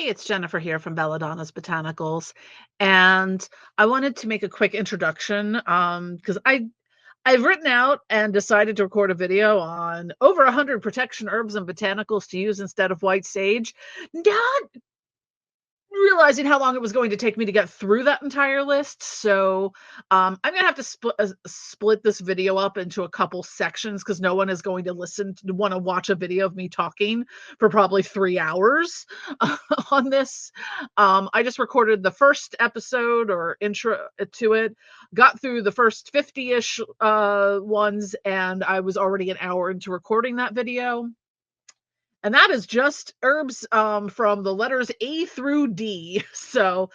It's Jennifer here from Belladonna's Botanicals, and I wanted to make a quick introduction because I've written out and decided to record a video on over 100 protection herbs and botanicals to use instead of white sage. Not realizing how long it was going to take me to get through that entire list. So I'm gonna have to split this video up into a couple sections because no one is going to want to watch a video of me talking for probably 3 hours on this. I just recorded the first episode or intro to it, got through the first 50-ish ones, and I was already an hour into recording that video. And that is just herbs from the letters A through D. So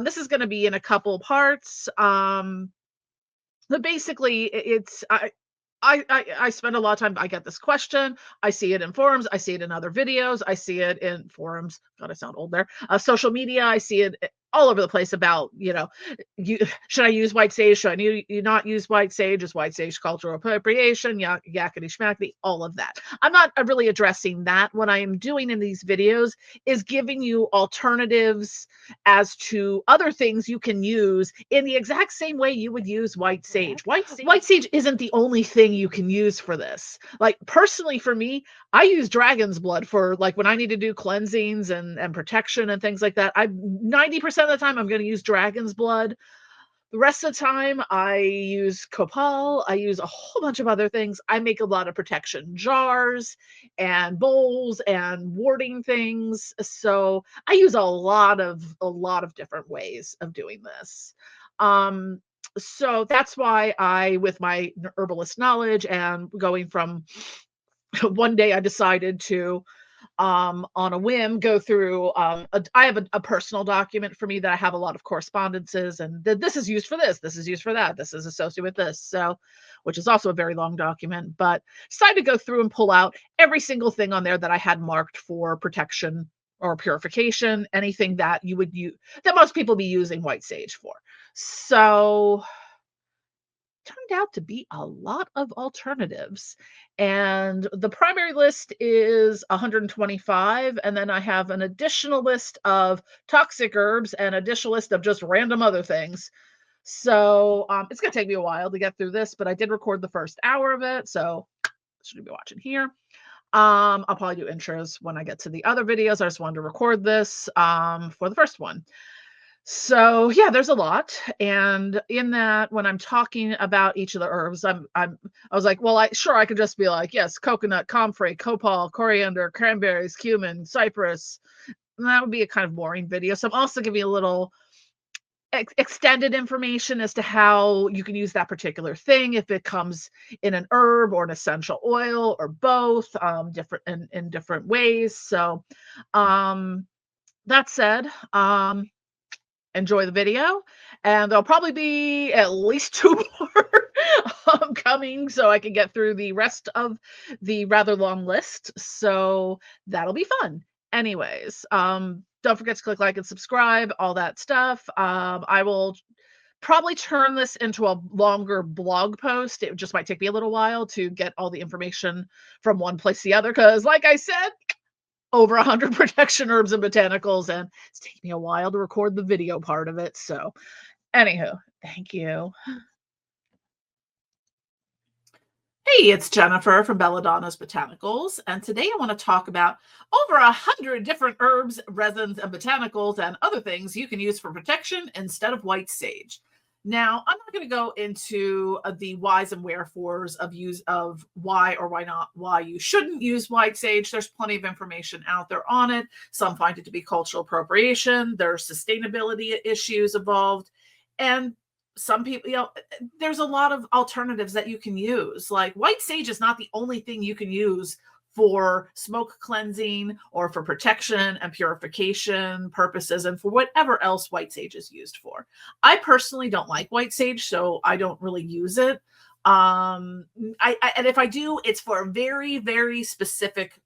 this is going to be in a couple parts. But basically, I spend a lot of time. I get this question. I see it in forums. I see it in other videos. I see it in forums. God, I sound old there. Social media. I see it all over the place about, should I use white sage? Should I not use white sage? Is white sage cultural appropriation? Yakety schmackety, all of that. I'm not really addressing that. What I am doing in these videos is giving you alternatives as to other things you can use in the exact same way you would use white sage. White sage isn't the only thing you can use for this. Like personally for me, I use dragon's blood for like when I need to do cleansings and protection and things like that. 90% of the time I'm going to use dragon's blood. The rest of the time I use copal. I use a whole bunch of other things. I make a lot of protection jars and bowls and warding things. So I use a lot of different ways of doing this. So that's why with my herbalist knowledge and going from one day I decided to on a whim go through I have a personal document for me that I have a lot of correspondences, and this is used for this is used for that, this is associated with this, so which is also a very long document, but decided to go through and pull out every single thing on there that I had marked for protection or purification, anything that you would use that most people be using white sage for. So turned out to be a lot of alternatives. And the primary list is 125. And then I have an additional list of toxic herbs and additional list of just random other things. So it's going to take me a while to get through this, but I did record the first hour of it. So should be watching here. I'll probably do intros when I get to the other videos. I just wanted to record this for the first one. So yeah, there's a lot. And in that, when I'm talking about each of the herbs, I was like, well, I could just be like, yes, coconut, comfrey, copal, coriander, cranberries, cumin, cypress. And that would be a kind of boring video. So I'm also giving you a little extended information as to how you can use that particular thing, if it comes in an herb or an essential oil or both, different in different ways. So that said, enjoy the video, and there'll probably be at least 2 more coming so I can get through the rest of the rather long list. So that'll be fun. Anyways, don't forget to click like and subscribe, all that stuff. I will probably turn this into a longer blog post. It just might take me a little while to get all the information from one place to the other because, like I said, over 100 protection herbs and botanicals, and it's taking me a while to record the video part of it. So anywho, thank you. Hey, it's Jennifer from Belladonna's Botanicals, and today I want to talk about over 100 different herbs, resins, and botanicals and other things you can use for protection instead of white sage. Now, I'm not going to go into the whys and wherefores of why or why not, why you shouldn't use white sage. There's plenty of information out there on it. Some find it to be cultural appropriation. There's sustainability issues involved. And some people, there's a lot of alternatives that you can use. Like white sage is not the only thing you can use for smoke cleansing or for protection and purification purposes and for whatever else white sage is used for. I personally don't like white sage, so I don't really use it. And if I do, it's for very, very specific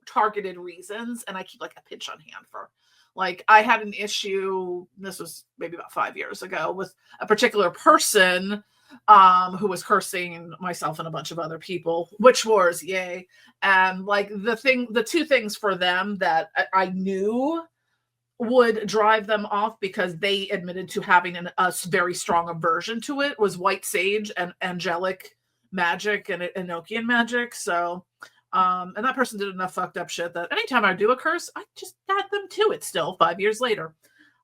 targeted reasons. And I keep like a pinch on hand for, like, I had an issue, this was maybe about 5 years ago, with a particular person who was cursing myself and a bunch of other people. Witch wars, yay. And like the two things for them that I knew would drive them off because they admitted to having a very strong aversion to it was white sage and angelic magic and Enochian magic. So, and that person did enough fucked up shit that anytime I do a curse, I just add them to it still 5 years later.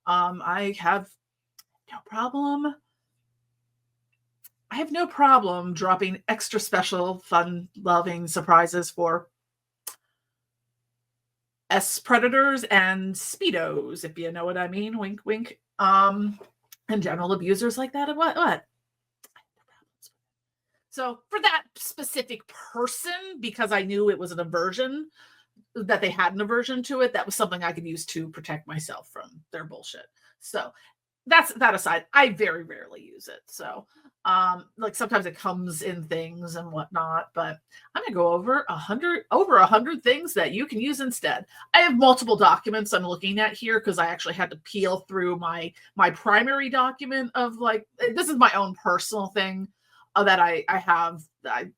I have no problem. I have no problem dropping extra special, fun, loving surprises for predators and speedos, if you know what I mean. Wink, wink. And general abusers like that. And what? So for that specific person, because I knew it was an aversion, that they had an aversion to it, that was something I could use to protect myself from their bullshit. So that's that aside, I very rarely use it. So like sometimes it comes in things and whatnot, but I'm gonna go over 100 things that you can use instead. I have multiple documents I'm looking at here because I actually had to peel through my primary document of like, this is my own personal thing that I have that I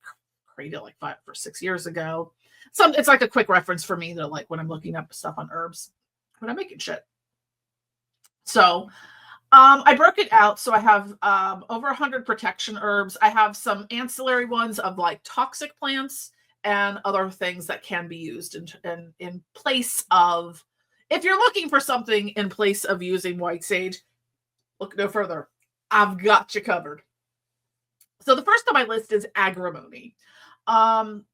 created like 5 or 6 years ago. It's like a quick reference for me to like when I'm looking up stuff on herbs when I'm making shit. So I broke it out. So I have over 100 protection herbs. I have some ancillary ones of like toxic plants and other things that can be used in place of, if you're looking for something in place of using white sage, look no further. I've got you covered. So the first on my list is agrimony. Now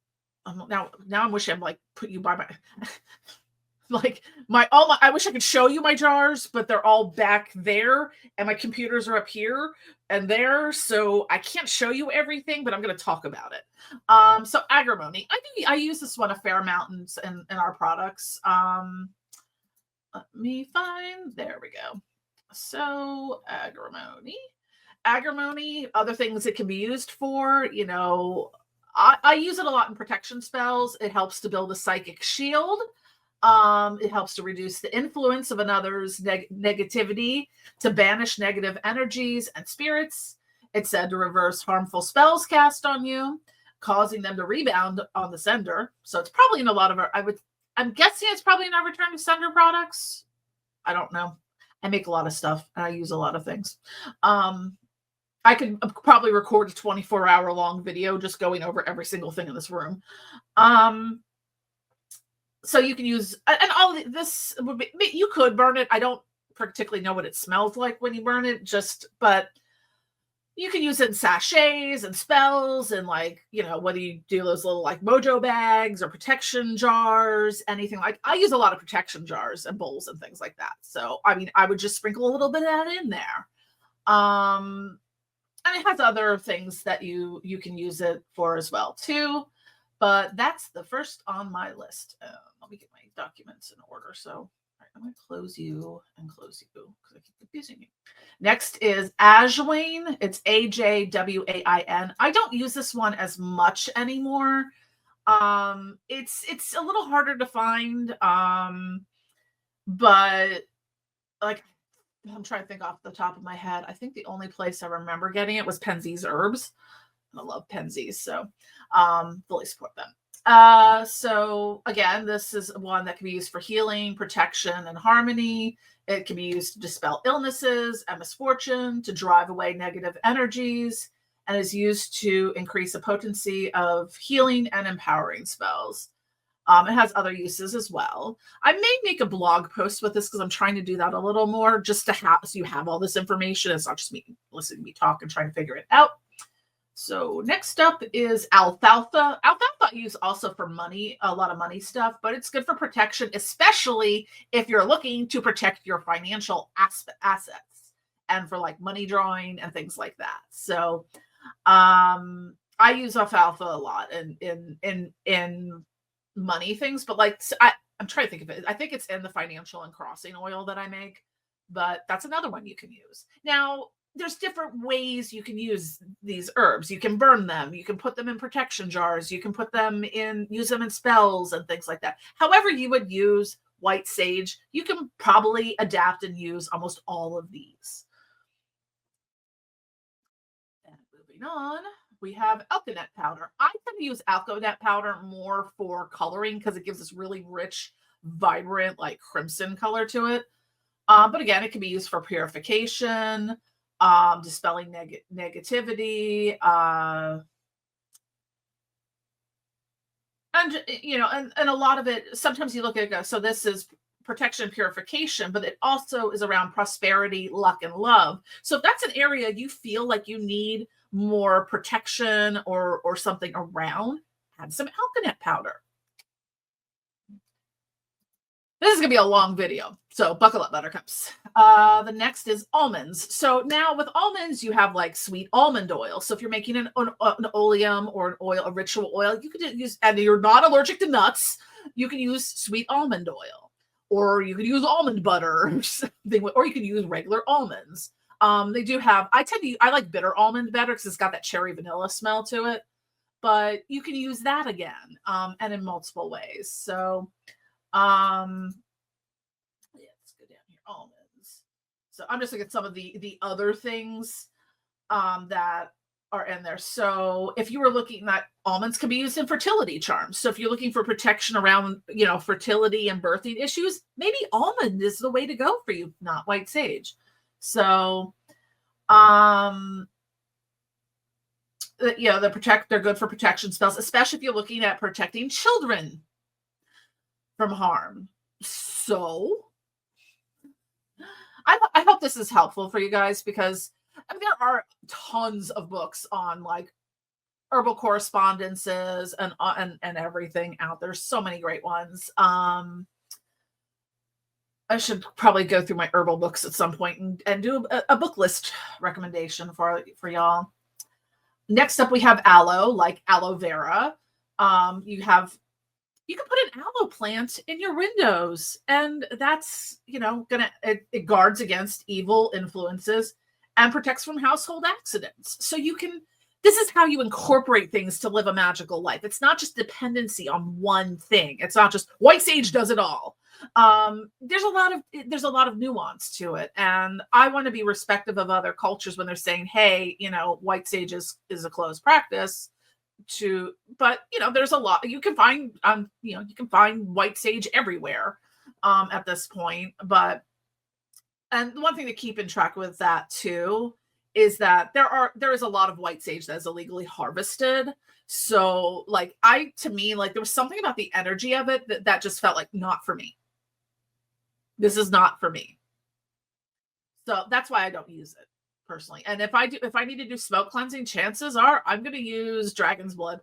I'm wishing I'm like put you by my like I wish I could show you my jars, but they're all back there and my computers are up here and there, so I can't show you everything, but I'm going to talk about it. So agrimony, I use this one a fair amount in our products. Let me find, there we go. So agrimony, other things it can be used for, you know, I use it a lot in protection spells. It helps to build a psychic shield. It helps to reduce the influence of another's negativity, to banish negative energies and spirits. It's said to reverse harmful spells cast on you, causing them to rebound on the sender. So it's probably in a lot of I'm guessing it's probably in our return to sender products. I don't know. I make a lot of stuff and I use a lot of things. I could probably record a 24-hour long video just going over every single thing in this room. So you can use, and all this would be, you could burn it. I don't particularly know what it smells like when you burn it, but you can use it in sachets and spells and like, you know, whether you do those little like mojo bags or protection jars, anything like, I use a lot of protection jars and bowls and things like that. So, I mean, I would just sprinkle a little bit of that in there. And it has other things that you can use it for as well too, but that's the first on my list. Let me get my documents in order. So I'm going to close you because I keep confusing you. Next is Ajwain. It's Ajwain. I don't use this one as much anymore. It's a little harder to find, but like, I'm trying to think off the top of my head. I think the only place I remember getting it was Penzeys Herbs. I love Penzeys, so fully support them. So again, this is one that can be used for healing, protection, and harmony. It can be used to dispel illnesses and misfortune, to drive away negative energies, and is used to increase the potency of healing and empowering spells. It has other uses as well. I may make a blog post with this because I'm trying to do that a little more, just to have, so you have all this information. It's not just me listening to me talk and trying to figure it out. So next up is alfalfa. Alfalfa I use also for money, a lot of money stuff, but it's good for protection, especially if you're looking to protect your financial assets and for like money drawing and things like that. So I use alfalfa a lot in money things, but like I'm trying to think of it. I think it's in the financial and crossing oil that I make, but that's another one you can use. Now, there's different ways you can use these herbs. You can burn them. You can put them in protection jars. You can use them in spells and things like that. However you would use white sage, you can probably adapt and use almost all of these. And move moving on, we have alkanet powder. I tend to use alkanet powder more for coloring because it gives this really rich, vibrant, like crimson color to it. But again, it can be used for purification, dispelling negativity, and and a lot of it. Sometimes you look at it, go, so this is protection and purification, but it also is around prosperity, luck, and love. So if that's an area you feel like you need more protection or something around, add some alkanet powder. This is going to be a long video, so buckle up, buttercups. The next is almonds. So now with almonds, you have like sweet almond oil. So if you're making an oleum or an oil, a ritual oil, you could use, and you're not allergic to nuts, you can use sweet almond oil, or you could use almond butter, or you could use regular almonds. They do have, I like bitter almond better because it's got that cherry vanilla smell to it, but you can use that again, and in multiple ways. So, yeah, let's go down here, almonds. So I'm just looking at some of the other things, that are in there. So if you were looking at, almonds can be used in fertility charms. So if you're looking for protection around, fertility and birthing issues, maybe almond is the way to go for you, not white sage. So, they're good for protection spells, especially if you're looking at protecting children from harm. So I hope this is helpful for you guys, because there are tons of books on like herbal correspondences and everything out there. So many great ones. I should probably go through my herbal books at some point and do a book list recommendation for y'all. Next up, we have aloe, like aloe vera. You can put an aloe plant in your windows, and that's, it guards against evil influences and protects from household accidents. So this is how you incorporate things to live a magical life. It's not just dependency on one thing. It's not just white sage does it all. There's a lot of nuance to it. And I want to be respectful of other cultures when they're saying, hey, white sage is a closed practice. But there's a lot you can find. You can find white sage everywhere at this point. And one thing to keep in track with that too is that there is a lot of white sage that is illegally harvested. So to me, there was something about the energy of it that just felt like not for me. This is not for me. So that's why I don't use it personally. And if I need to do smoke cleansing, chances are I'm going to use dragon's blood.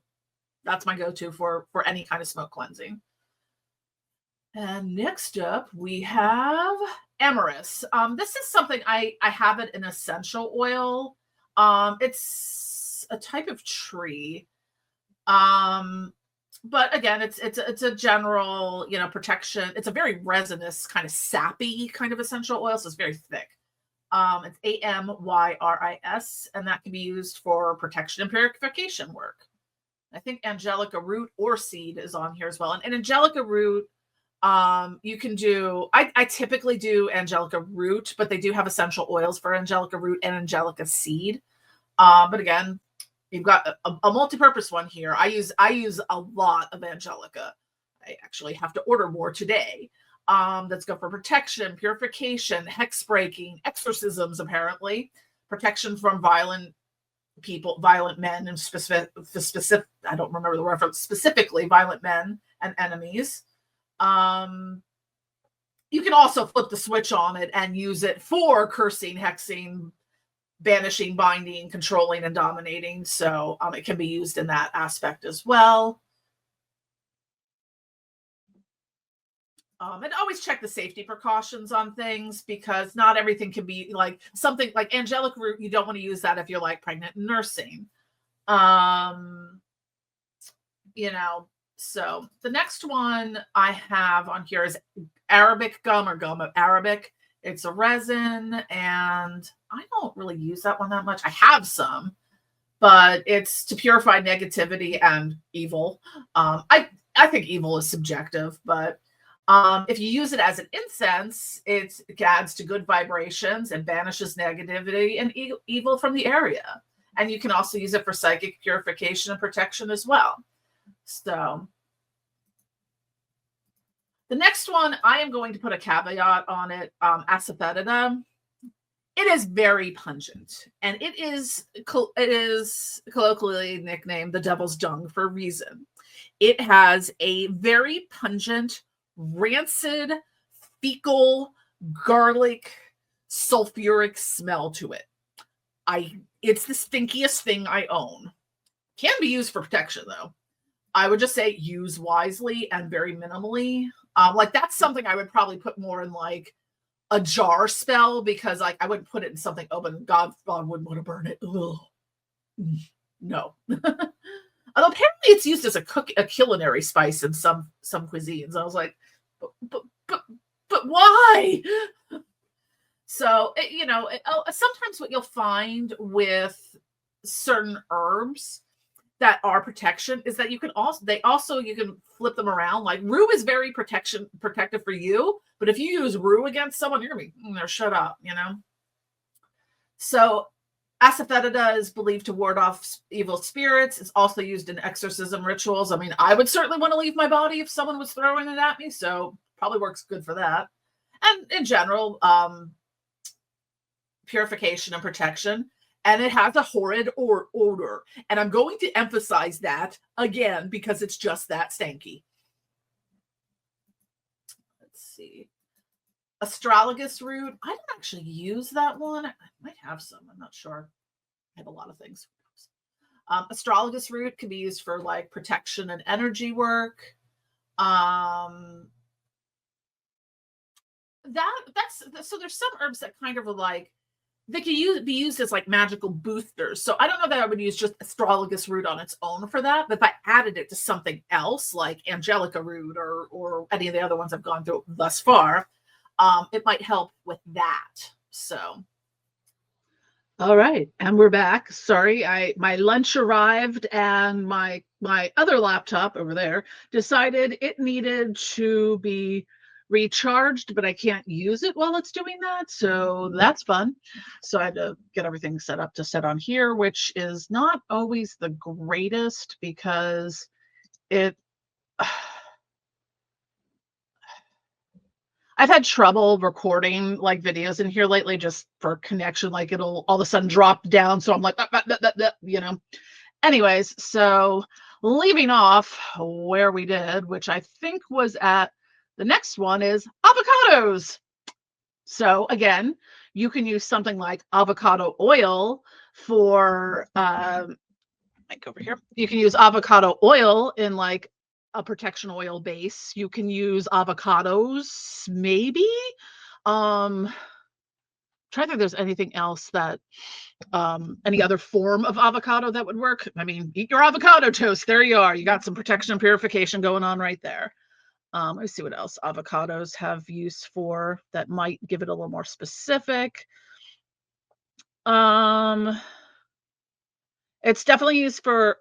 That's my go-to for any kind of smoke cleansing. And next up, we have amyris. This is something I have it in essential oil. It's a type of tree. But again, it's a general, protection. It's a very resinous, kind of sappy kind of essential oil, so it's very thick. It's amyris, and that can be used for protection and purification work. I think angelica root or seed is on here as well. And angelica root, you can do, I typically do angelica root, but they do have essential oils for angelica root and angelica seed. But again, you've got a multi-purpose one here. I use a lot of angelica. I actually have to order more today. That's good for protection, purification, hex breaking, exorcisms, apparently, protection from violent men, and specific, I don't remember the reference, specifically violent men and enemies. You can also flip the switch on it and use it for cursing, hexing, banishing, binding, controlling, and dominating. So it can be used in that aspect as well. And always check the safety precautions on things, because not everything can be something like angelic root. You don't want to use that if you're pregnant and nursing. So the next one I have on here is Arabic gum, or gum of Arabic. It's a resin, and I don't really use that one that much. I have some, but it's to purify negativity and evil. I think evil is subjective, but if you use it as an incense, it adds to good vibrations and banishes negativity and evil from the area. And you can also use it for psychic purification and protection as well. So the next one, I am going to put a caveat on it. Asafoetida. It is very pungent, and it is colloquially nicknamed the devil's dung for a reason. It has a very pungent, rancid, fecal, garlic, sulfuric smell to it. It's the stinkiest thing I own. Can be used for protection though. I would just say use wisely and very minimally. Like that's something I would probably put more in like a jar spell, because like I wouldn't put it in something open. God wouldn't want to burn it. Ugh. No. Although apparently it's used as a culinary spice in some cuisines. I was like, but why? So sometimes what you'll find with certain herbs that are protection is that you can flip them around. Like rue is very protective for you, but if you use rue against someone, you're gonna be shut up, So asafoetida is believed to ward off evil spirits. It's also used in exorcism rituals. I mean, I would certainly want to leave my body if someone was throwing it at me, so probably works good for that. And in general, purification and protection. And it has a horrid odor. And I'm going to emphasize that again because it's just that stanky. Let's see. Astragalus root. I don't actually use that one. I might have some. I'm not sure. I have a lot of things. Astragalus root can be used for like protection and energy work. So there's some herbs that kind of are like, they can be used as like magical boosters. So I don't know that I would use just astragalus root on its own for that, but if I added it to something else like angelica root or any of the other ones I've gone through thus far, it might help with that. So. All right, and we're back. Sorry, my lunch arrived and my other laptop over there decided it needed to be recharged, but I can't use it while it's doing that, so that's fun. So I had to get everything set up to set on here, which is not always the greatest because it I've had trouble recording like videos in here lately just for connection. Like it'll all of a sudden drop down. So I'm like, Anyways, so leaving off where we did, which I think was at the next one is avocados. So again, you can use something like avocado oil for, like over here, you can use avocado oil in like a protection oil base. You can use avocados, maybe. Try to think if there's anything else that any other form of avocado that would work. I mean, eat your avocado toast. There you are. You got some protection and purification going on right there. Let's see what else avocados have use for that might give it a little more specific. It's definitely used for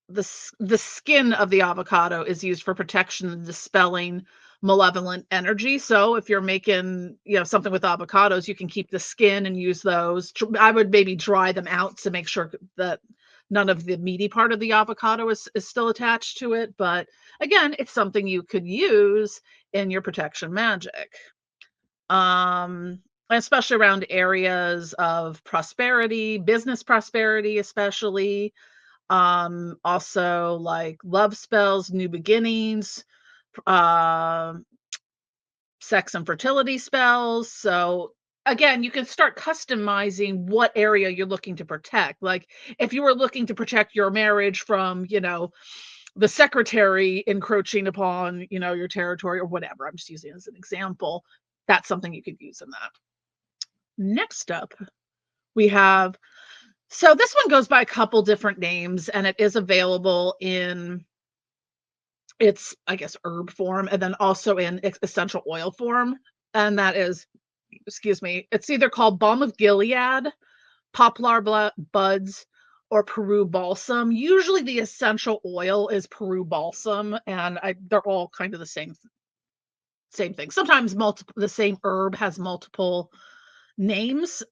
the skin of the avocado is used for protection and dispelling malevolent energy. So if you're making, something with avocados, you can keep the skin and use those. I would maybe dry them out to make sure that none of the meaty part of the avocado is still attached to it. But again, it's something you could use in your protection magic. Especially around areas of prosperity, business prosperity, especially. Also like love spells, new beginnings, sex and fertility spells. So again, you can start customizing what area you're looking to protect. Like if you were looking to protect your marriage from, the secretary encroaching upon, your territory or whatever. I'm just using it as an example. That's something you could use in that. Next up, we have, so this one goes by a couple different names and it is available in its, I guess, herb form and then also in essential oil form. And that is, it's either called Balm of Gilead, Poplar Buds, or Peru Balsam. Usually the essential oil is Peru Balsam, and they're all kind of the same thing. Sometimes the same herb has multiple names.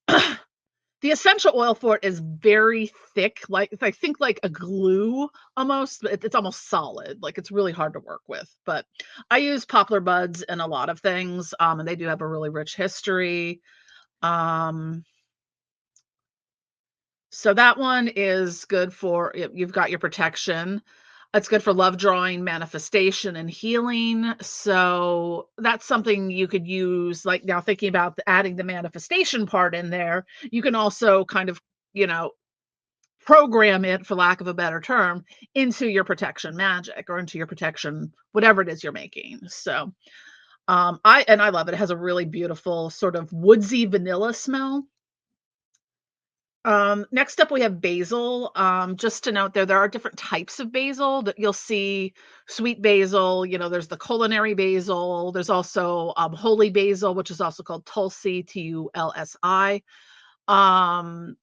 The essential oil for it is very thick, like I think like a glue almost. But it's almost solid. Like it's really hard to work with. But I use poplar buds in a lot of things, and they do have a really rich history. Um, so that one is good for you've got your protection. It's good for love drawing, manifestation, and healing. So that's something you could use. Like now, thinking about adding the manifestation part in there, you can also kind of, you know, program it, for lack of a better term, into your protection magic or into your protection, whatever it is you're making. So I love it. It has a really beautiful sort of woodsy vanilla smell. Next up, we have basil. Just to note there are different types of basil that you'll see. Sweet basil, you know, there's the culinary basil. There's also holy basil, which is also called Tulsi, Tulsi. Um,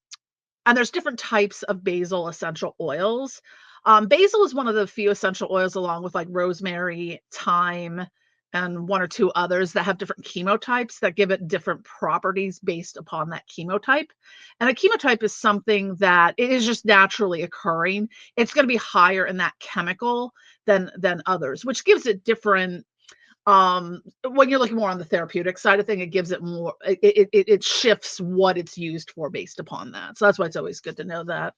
and there's different types of basil essential oils. Basil is one of the few essential oils, along with like rosemary, thyme, and one or two others that have different chemotypes that give it different properties based upon that chemotype. And a chemotype is something that it is just naturally occurring. It's going to be higher in that chemical than others, which gives it different when you're looking more on the therapeutic side of thing, it gives it more it shifts what it's used for based upon that. So that's why it's always good to know that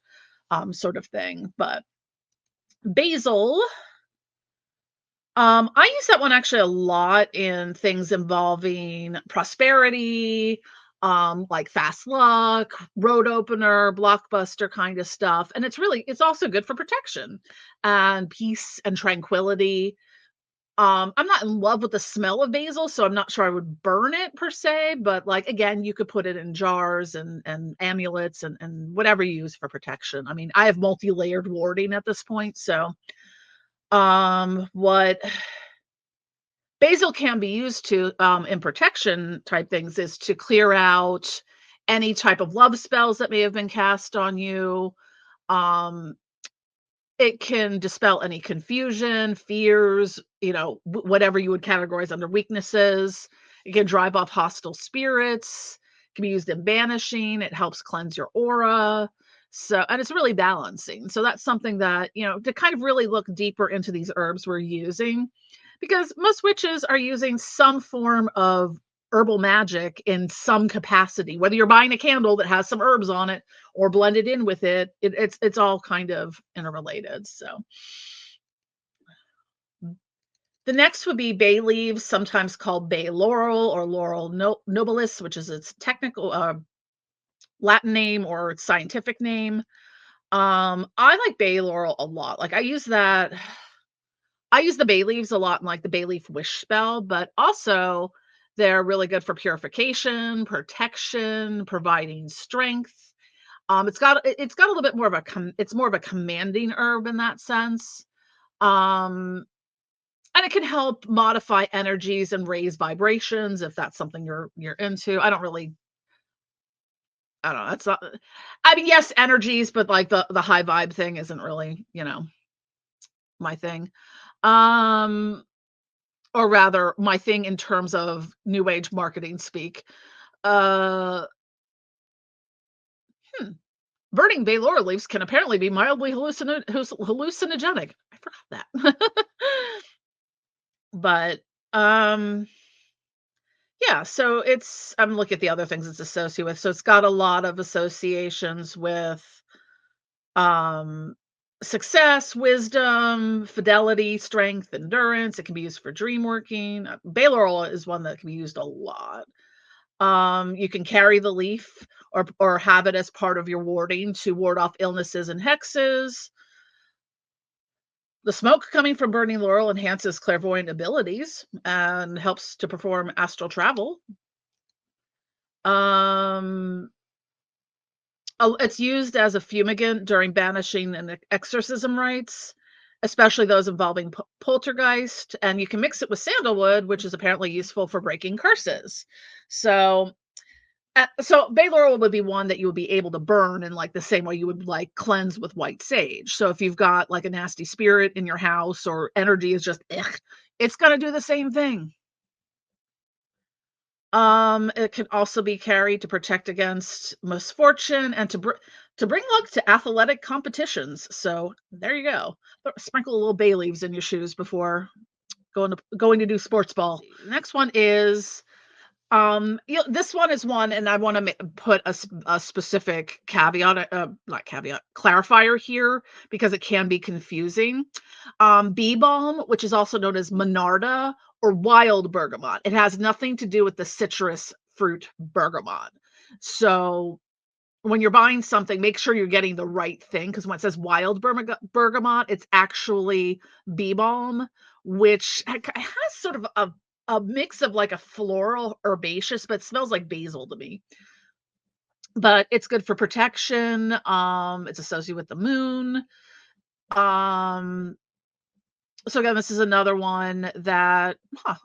sort of thing. But basil, I use that one actually a lot in things involving prosperity, like fast luck, road opener, blockbuster kind of stuff. And it's also good for protection and peace and tranquility. I'm not in love with the smell of basil, so I'm not sure I would burn it per se, but like again, you could put it in jars and amulets and whatever you use for protection. I mean, I have multi-layered warding at this point, so what basil can be used to in protection type things is to clear out any type of love spells that may have been cast on you. Um, It can dispel any confusion, fears, you know, whatever you would categorize under weaknesses. It can drive off hostile spirits. It can be used in banishing. It helps cleanse your aura. So, and it's really balancing. So that's something that, you know, to kind of really look deeper into these herbs we're using, because most witches are using some form of herbal magic in some capacity, whether you're buying a candle that has some herbs on it or blended in with it's all kind of interrelated. So the next would be bay leaves, sometimes called bay laurel or laurel nobilis, which is its technical Latin name or its scientific name. I like bay laurel a lot. Like I use the bay leaves a lot in like the bay leaf wish spell, but also they're really good for purification, protection, providing strength. It's got a little bit more of it's more of a commanding herb in that sense. Um, and it can help modify energies and raise vibrations if that's something you're into. I don't know. It's not. I mean, yes, energies, but like the high vibe thing isn't really, you know, my thing. Um, or rather, my thing in terms of new age marketing speak. Uh, hmm. Burning bay laurel leaves can apparently be mildly hallucinogenic. I forgot that. But um yeah, so I'm looking at the other things it's associated with. So it's got a lot of associations with um success, wisdom, fidelity, strength, endurance. It can be used for dream working. Bay laurel is one that can be used a lot. You can carry the leaf or have it as part of your warding to ward off illnesses and hexes. The smoke coming from burning laurel enhances clairvoyant abilities and helps to perform astral travel. Um, it's used as a fumigant during banishing and exorcism rites, especially those involving poltergeist. And you can mix it with sandalwood, which is apparently useful for breaking curses. So bay laurel would be one that you would be able to burn in like the same way you would like cleanse with white sage. So if you've got like a nasty spirit in your house or energy is just it's going to do the same thing. It can also be carried to protect against misfortune and to bring luck to athletic competitions. So there you go. Sprinkle a little bay leaves in your shoes before going to do sports ball. Next one is this one is one, and I want to put a specific caveat, not caveat, clarifier here because it can be confusing. Bee balm, which is also known as Monarda or wild bergamot. It has nothing to do with the citrus fruit bergamot. So when you're buying something, make sure you're getting the right thing because when it says wild bergamot, it's actually bee balm, which has sort of a mix of like a floral herbaceous, but it smells like basil to me. But it's good for protection. It's associated with the moon. Um, so again, this is another one that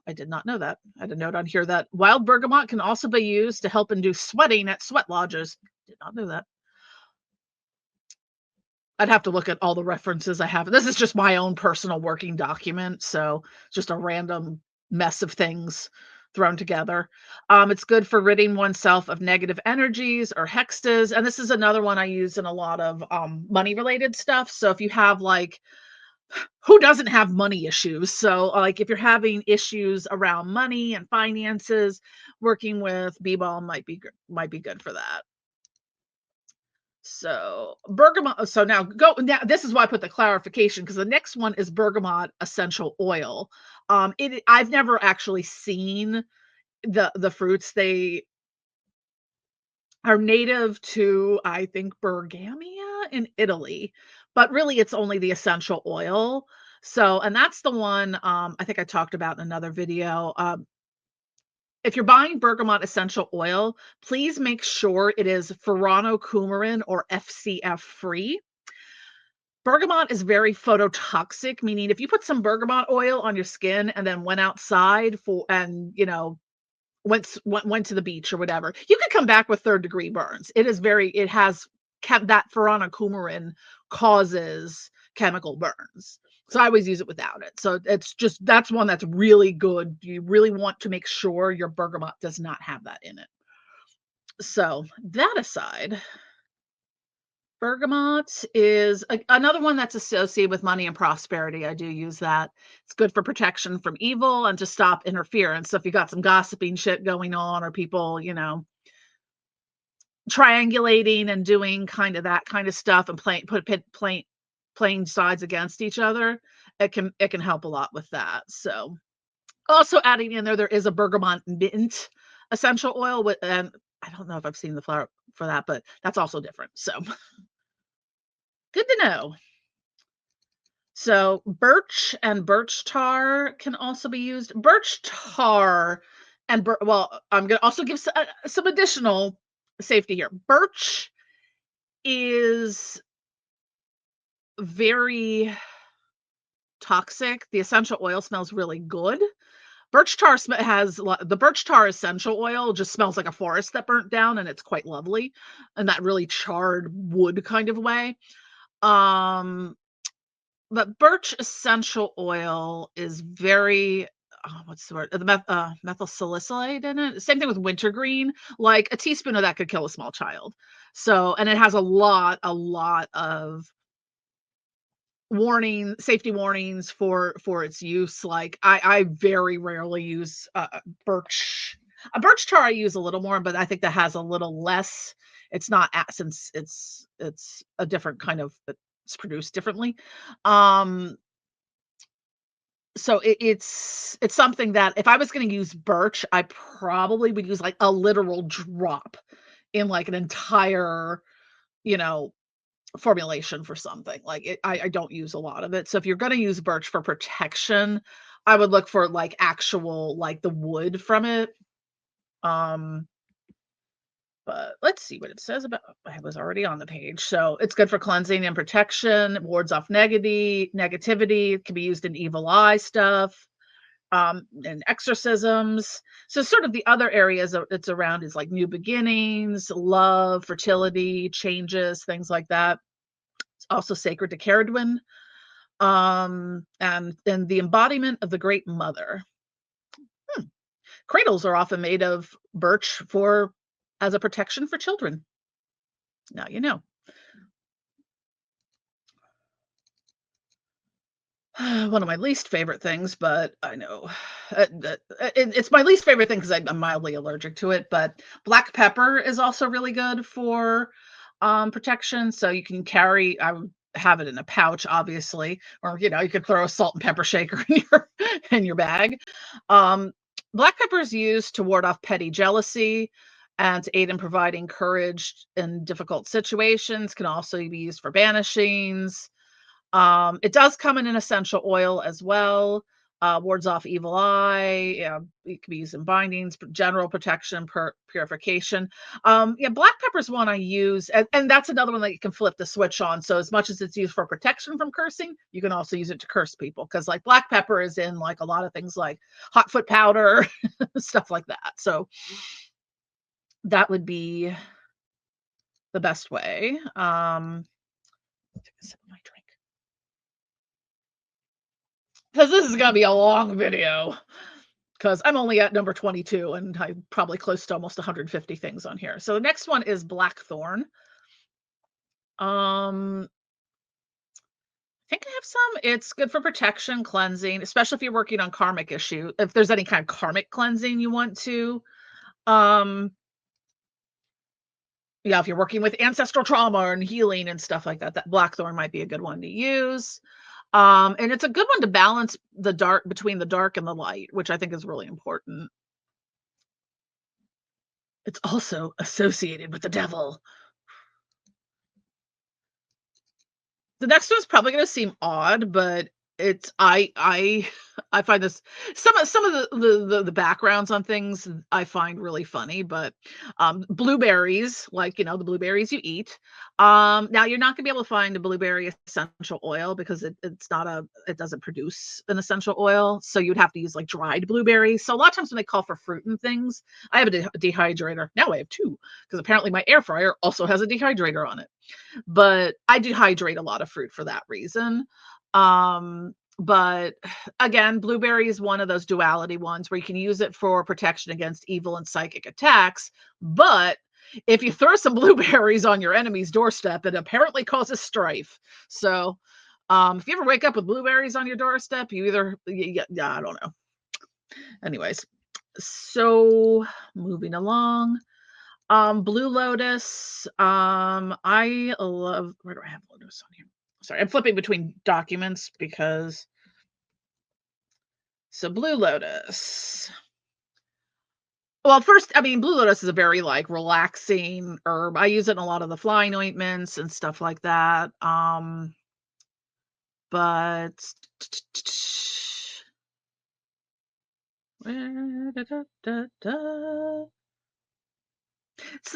I did not know that. I had a note on here that wild bergamot can also be used to help induce sweating at sweat lodges. Did not know that. I'd have to look at all the references I have. This is just my own personal working document, so just a random mess of things thrown together. It's good for ridding oneself of negative energies or hexes, and this is another one I use in a lot of money-related stuff. So if you have like, who doesn't have money issues? So like if you're having issues around money and finances, working with bee balm might be good for that. So bergamot. So now this is why I put the clarification because the next one is bergamot essential oil. I've never actually seen the fruits. They are native to, I think, Bergamia in Italy, but really it's only the essential oil. So, and that's the one I think I talked about in another video. If you're buying bergamot essential oil, please make sure it is furanocoumarin or FCF free. Bergamot is very phototoxic, meaning if you put some bergamot oil on your skin and then went outside and went to the beach or whatever, you could come back with third-degree burns. It has that furanocoumarin causes chemical burns. So I always use it without it. So that's one that's really good. You really want to make sure your bergamot does not have that in it. So that aside, bergamot is another one that's associated with money and prosperity. I do use that. It's good for protection from evil and to stop interference. So if you got some gossiping shit going on or people, triangulating and doing kind of that kind of stuff and playing sides against each other, it can help a lot with that. So also adding in there is a bergamot mint essential oil and I don't know if I've seen the flower for that, but that's also different. So good to know. So birch and birch tar can also be used. Birch tar and well, I'm going to also give some additional safety here. Birch is very toxic. The essential oil smells really good. Birch tar the birch tar essential oil just smells like a forest that burnt down, and it's quite lovely in that really charred wood kind of way. But birch essential oil is very, what's the word? The methyl salicylate in it. Same thing with wintergreen. Like a teaspoon of that could kill a small child. So, and it has a lot of safety warnings for its use. Like I very rarely use birch. Birch tar I use a little more, but I think that has a little less. It's not since it's a different kind of, it's produced differently. So it's something that if I was going to use birch, I probably would use like a literal drop in like an entire, you know, formulation for something. Like I don't use a lot of it. So if you're going to use birch for protection, I would look for like actual like the wood from it. But let's see what it says about. I was already on the page. So it's good for cleansing and protection, wards off negativity. It can be used in evil eye stuff, and exorcisms. So sort of the other areas it's around is like new beginnings, love, fertility, changes, things like that. It's also sacred to Caradwyn, and the embodiment of the Great Mother. Cradles are often made of birch for as a protection for children. Now you know. One of my least favorite things, but I know it's my least favorite thing because I'm mildly allergic to it. But black pepper is also really good for protection. So you can carry. I would have it in a pouch, obviously, or you could throw a salt and pepper shaker in your bag. Um, Black pepper is used to ward off petty jealousy and to aid in providing courage in difficult situations. Can also be used for banishings. It does come in an essential oil as well, wards off evil eye. Yeah, it can be used in bindings, general protection, purification. Yeah, black pepper is one I use, and that's another one that you can flip the switch on. So as much as it's used for protection from cursing, you can also use it to curse people because like black pepper is in like a lot of things like hot foot powder, stuff like that. So that would be the best way. Take a sip of my drink. Because this is going to be a long video because I'm only at number 22 and I'm probably close to almost 150 things on here. So the next one is blackthorn. I think I have some. It's good for protection, cleansing, especially if you're working on karmic issue. If there's any kind of karmic cleansing you want to, um, yeah, if you're working with ancestral trauma and healing and stuff like that, that blackthorn might be a good one to use. And it's a good one to balance the dark between the dark and the light, which I think is really important. It's also associated with the devil. The next one's probably gonna seem odd, but it's I find this some of the backgrounds on things I find really funny, but blueberries, like the blueberries you eat. Now you're not gonna be able to find a blueberry essential oil because it doesn't produce an essential oil, so you'd have to use like dried blueberries. So a lot of times when they call for fruit and things, I have a dehydrator. Now I have two because apparently my air fryer also has a dehydrator on it, but I dehydrate a lot of fruit for that reason. But again, blueberry is one of those duality ones where you can use it for protection against evil and psychic attacks. But if you throw some blueberries on your enemy's doorstep, it apparently causes strife. So if you ever wake up with blueberries on your doorstep, you either, yeah, I don't know. Anyways, so moving along. Blue lotus. I love, where do I have lotus on here? Sorry, I'm flipping between documents because so blue lotus. Well, first, I mean, blue lotus is a very like relaxing herb. I use it in a lot of the flying ointments and stuff like that. But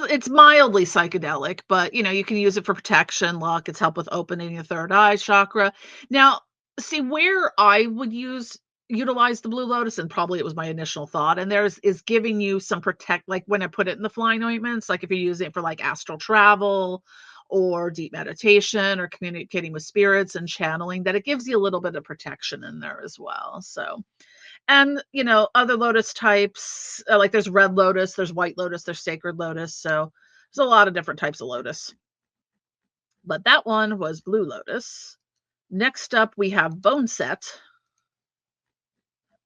it's mildly psychedelic, but you can use it for protection, luck. It's help with opening your third eye chakra. Now, see where I would utilize the blue lotus, and probably it was my initial thought, and there's is giving you some protect, like when I put it in the flying ointments, like if you're using it for like astral travel or deep meditation or communicating with spirits and channeling, that it gives you a little bit of protection in there as well. So and other lotus types, like there's red lotus, there's white lotus, there's sacred lotus. So there's a lot of different types of lotus, but that one was blue lotus. Next up we have bone set.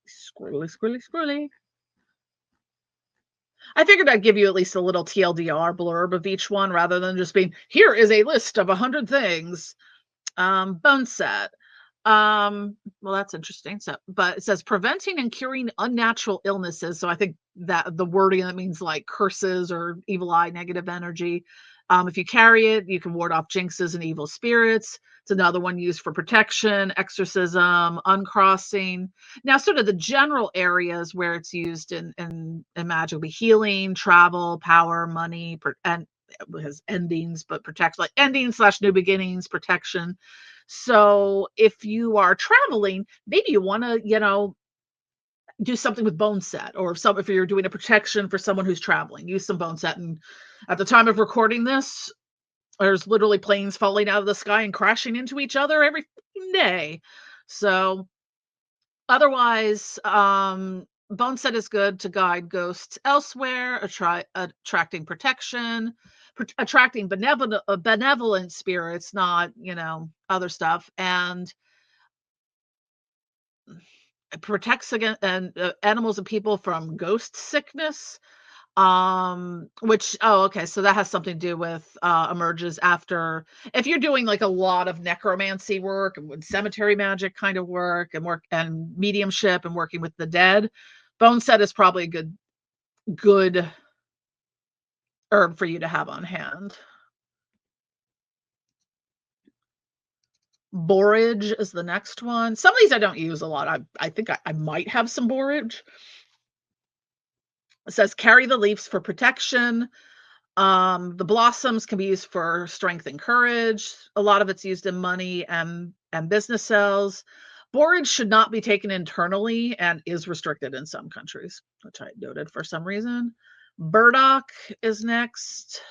Squirrely. I figured I'd give you at least a little TLDR blurb of each one rather than just being here is a list of 100 things. Bone set. Well, that's interesting. So, but it says preventing and curing unnatural illnesses. So I think that the wording that means like curses or evil eye, negative energy. If you carry it, you can ward off jinxes and evil spirits. It's another one used for protection, exorcism, uncrossing. Now, sort of the general areas where it's used in magic will be healing, travel, power, money, and it has endings, but protect like endings / new beginnings, protection. So if you are traveling, maybe you want to, do something with bone set, or if you're doing a protection for someone who's traveling, use some bone set. And at the time of recording this, there's literally planes falling out of the sky and crashing into each other every day. So otherwise, Boneset is good to guide ghosts elsewhere, attracting protection, attracting benevolent spirits, not, other stuff, and it protects against and animals and people from ghost sickness. Which okay, so that has something to do with emerges after if you're doing like a lot of necromancy work and with cemetery magic kind of work and mediumship and working with the dead. Bone set is probably a good herb for you to have on hand. Borage is the next one. Some of these I don't use a lot. I think I might have some borage. It says carry the leaves for protection. The blossoms can be used for strength and courage. A lot of it's used in money and business sales. Borage should not be taken internally and is restricted in some countries, which I noted for some reason. Burdock is next.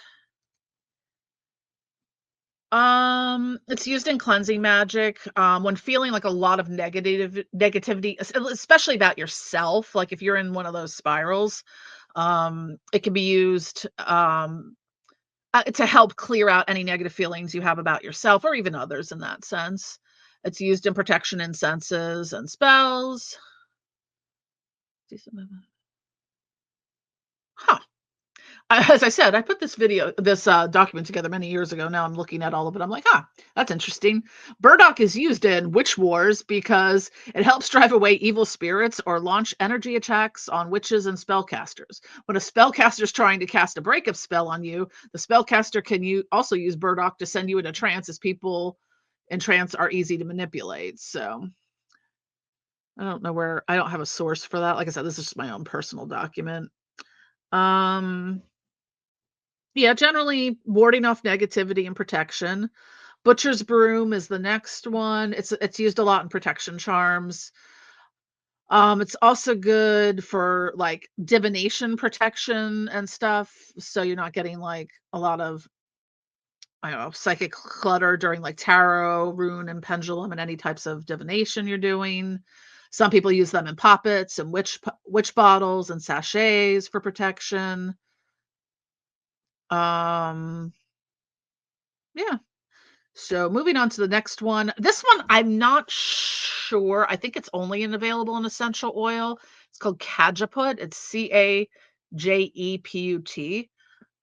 It's used in cleansing magic, when feeling like a lot of negativity, especially about yourself, like if you're in one of those spirals, it can be used, to help clear out any negative feelings you have about yourself or even others in that sense. It's used in protection incenses and spells. Huh. As I said, I put this document together many years ago. Now I'm looking at all of it. I'm like, that's interesting. Burdock is used in witch wars because it helps drive away evil spirits or launch energy attacks on witches and spellcasters. When a spellcaster is trying to cast a breakup spell on you, the spellcaster can also use burdock to send you into trance, as people in trance are easy to manipulate. So I don't know I don't have a source for that. Like I said, this is just my own personal document. Um, Yeah, generally warding off negativity and protection. Butcher's broom is the next one. It's used a lot in protection charms. It's also good for like divination protection and stuff. So you're not getting like a lot of, I don't know, psychic clutter during like tarot, rune, and pendulum and any types of divination you're doing. Some people use them in poppets and witch bottles and sachets for protection. Um, yeah. So moving on to the next one. This one I'm not sure. I think it's only available in essential oil. It's called Cajeput. It's Cajeput.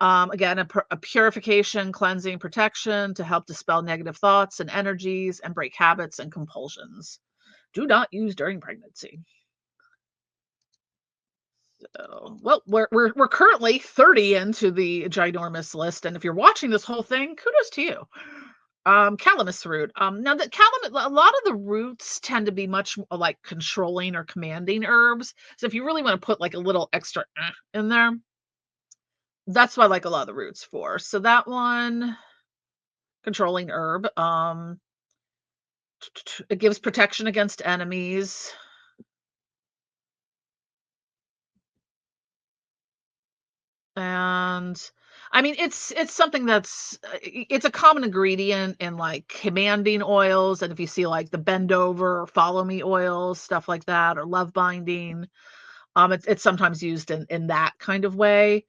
Again, a purification, cleansing, protection to help dispel negative thoughts and energies and break habits and compulsions. Do not use during pregnancy. So, well, we're currently 30 into the ginormous list, and if you're watching this whole thing, kudos to you. Calamus root. Now that a lot of the roots tend to be much like controlling or commanding herbs. So if you really want to put like a little extra in there, that's what I like a lot of the roots for. So that one, controlling herb. It gives protection against enemies. And I mean, it's something that's it's a common ingredient in like commanding oils, and if you see like the bend over or follow me oils, stuff like that, or love binding, it's sometimes used in that kind of way.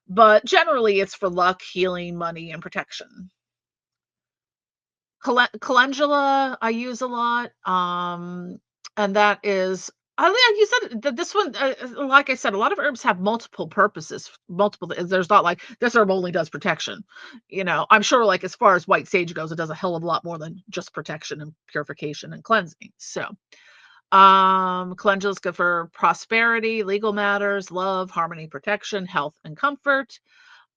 But generally, it's for luck, healing, money, and protection. Calendula I use a lot, and that is oh, yeah, you said that this one, like I said, a lot of herbs have multiple purposes, there's not like, "This herb only does protection." I'm sure, like, as far as white sage goes, it does a hell of a lot more than just protection and purification and cleansing, so, calendula is good for prosperity, legal matters, love, harmony, protection, health, and comfort.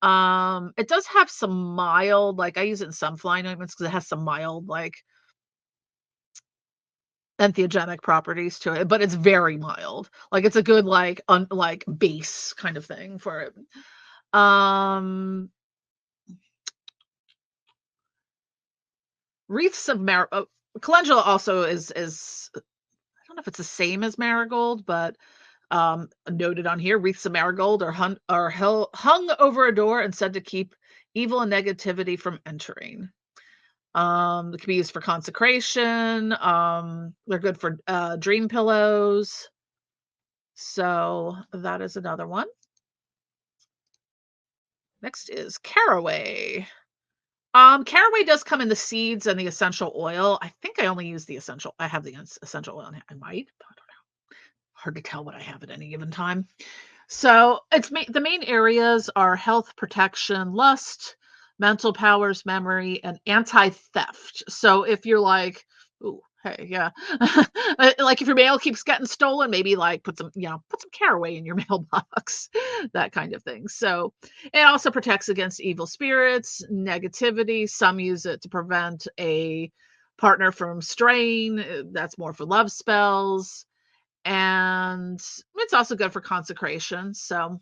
It does have some mild, like I use it in some flying ointments because it has some mild, like, entheogenic properties to it, but it's very mild. Like it's a good like base kind of thing for it. Um, wreaths of calendula also is I don't know if it's the same as marigold, but noted on here, wreaths of marigold are hung over a door and said to keep evil and negativity from entering. It can be used for consecration. They're good for dream pillows. So that is another one. Next is caraway. Caraway does come in the seeds and the essential oil. I think I only use the essential. I have the essential oil. I might. I don't know. Hard to tell what I have at any given time. So the main areas are health protection, lust, mental powers, memory, and anti-theft. So if you're like, ooh, hey, yeah, like if your mail keeps getting stolen, maybe like put some caraway in your mailbox, that kind of thing. So it also protects against evil spirits, negativity. Some use it to prevent a partner from straying. That's more for love spells, and it's also good for consecration. So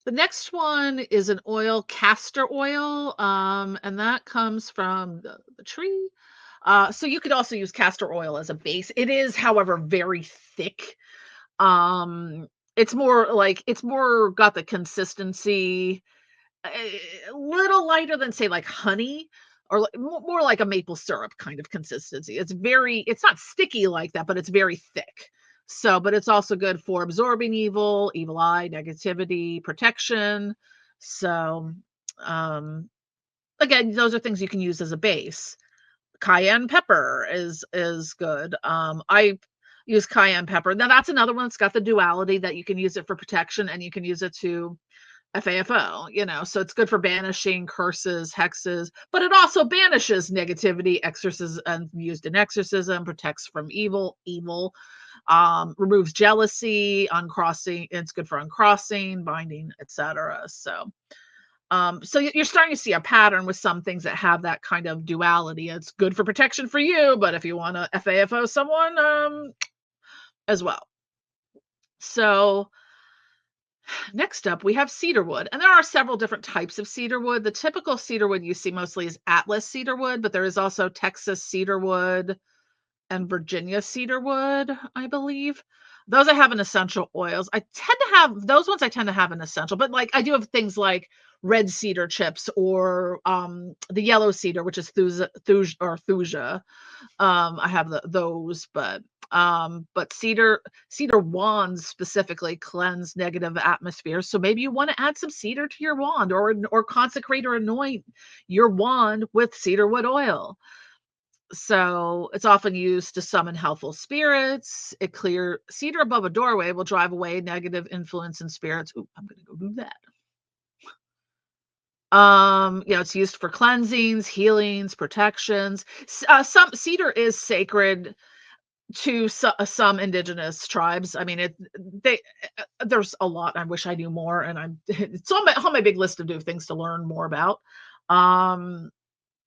the next one is an oil, castor oil, and that comes from the tree. So you could also use castor oil as a base. It is, however, very thick. Um, it's more got the consistency a little lighter than say like honey, or more like a maple syrup kind of consistency. It's not sticky like that, but it's very thick. So, but it's also good for absorbing evil eye, negativity, protection. So, um, again, those are things you can use as a base. Cayenne pepper is good. I use cayenne pepper. Now that's another one that's got the duality that you can use it for protection and you can use it to FAFO, so it's good for banishing curses, hexes, but it also banishes negativity, exorcism, and used in exorcism, protects from evil, removes jealousy, uncrossing. It's good for uncrossing, binding, etc. So you're starting to see a pattern with some things that have that kind of duality. It's good for protection for you, but if you want to FAFO someone, as well. So next up, we have cedarwood, and there are several different types of cedarwood. The typical cedarwood you see mostly is Atlas cedarwood, but there is also Texas cedarwood and Virginia cedarwood, I believe. Those I have in essential oils. I tend to have those ones. I tend to have an essential, but like I do have things like red cedar chips or the yellow cedar, which is thuja. I have those, but cedar wands specifically cleanse negative atmospheres. So maybe you want to add some cedar to your wand, or consecrate or anoint your wand with cedarwood oil. So it's often used to summon helpful spirits. Cedar above a doorway will drive away negative influence and spirits. Ooh, I'm gonna go do that. It's used for cleansings, healings, protections. Some cedar is sacred to some indigenous tribes. I mean, there's a lot. I wish I knew more, and it's on my big list of things to learn more about.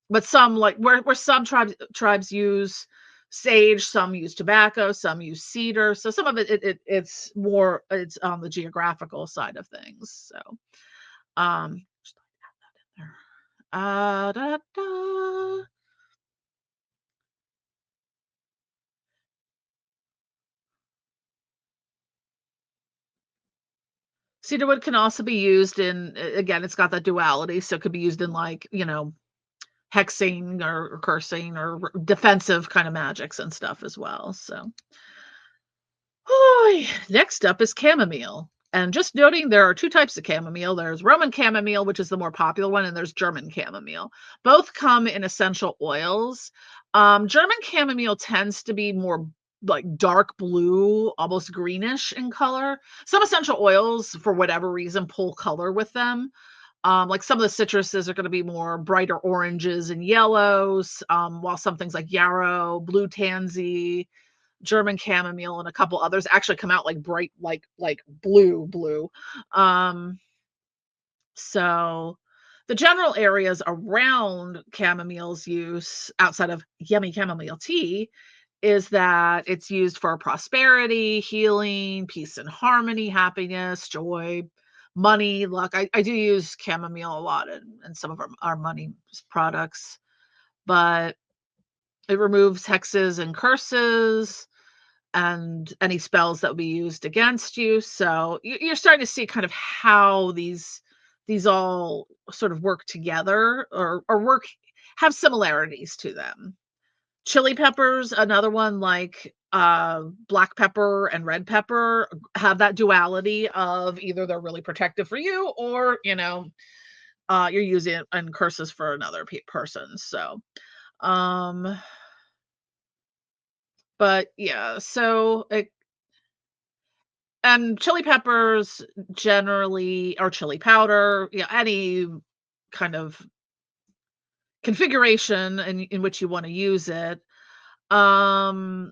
But some, like where some tribes use sage, some use tobacco, some use cedar. So some of it's on the geographical side of things. So, just add that in there. Da, da. Cedarwood can also be used in, again, it's got that duality, so it could be used in like, hexing or cursing or defensive kind of magics and stuff as well. So, next up is chamomile. And just noting, there are two types of chamomile. There's Roman chamomile, which is the more popular one, and there's German chamomile. Both come in essential oils. German chamomile tends to be more like dark blue, almost greenish in color. Some essential oils, for whatever reason, pull color with them. Like some of the citruses are going to be more brighter oranges and yellows, while some things like yarrow, blue tansy, German chamomile, and a couple others actually come out like bright, like blue. Um, so the general areas around chamomile's use outside of yummy chamomile tea is that it's used for prosperity, healing, peace and harmony, happiness, joy, money, luck. I do use chamomile a lot in some of our money products, but it removes hexes and curses and any spells that would be used against you. So you're starting to see kind of how these all sort of work together, or have similarities to them. Chili peppers, another one, like black pepper and red pepper have that duality of either they're really protective for you or, you're using it in curses for another person. So, um, but yeah, and chili peppers generally, or chili powder, any kind of configuration in which you want to use it. Um,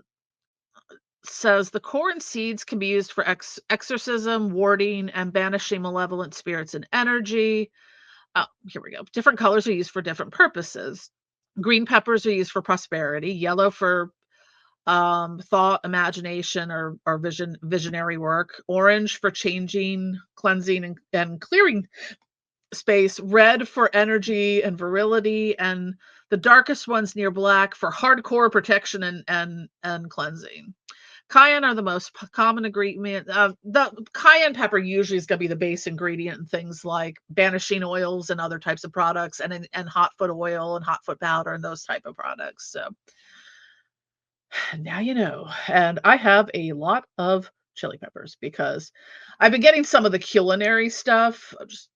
says the core and seeds can be used for exorcism, warding, and banishing malevolent spirits and energy. Oh, here we go. Different colors are used for different purposes. Green peppers are used for prosperity, yellow for thought, imagination, or visionary work, orange for changing, cleansing, and clearing space, red for energy and virility, and the darkest ones near black for hardcore protection and cleansing. Cayenne are the most common ingredient. The cayenne pepper usually is going to be the base ingredient in things like banishing oils and other types of products, and hot foot oil and hot foot powder and those type of products. So now you know. And I have a lot of chili peppers because I've been getting some of the culinary stuff. Just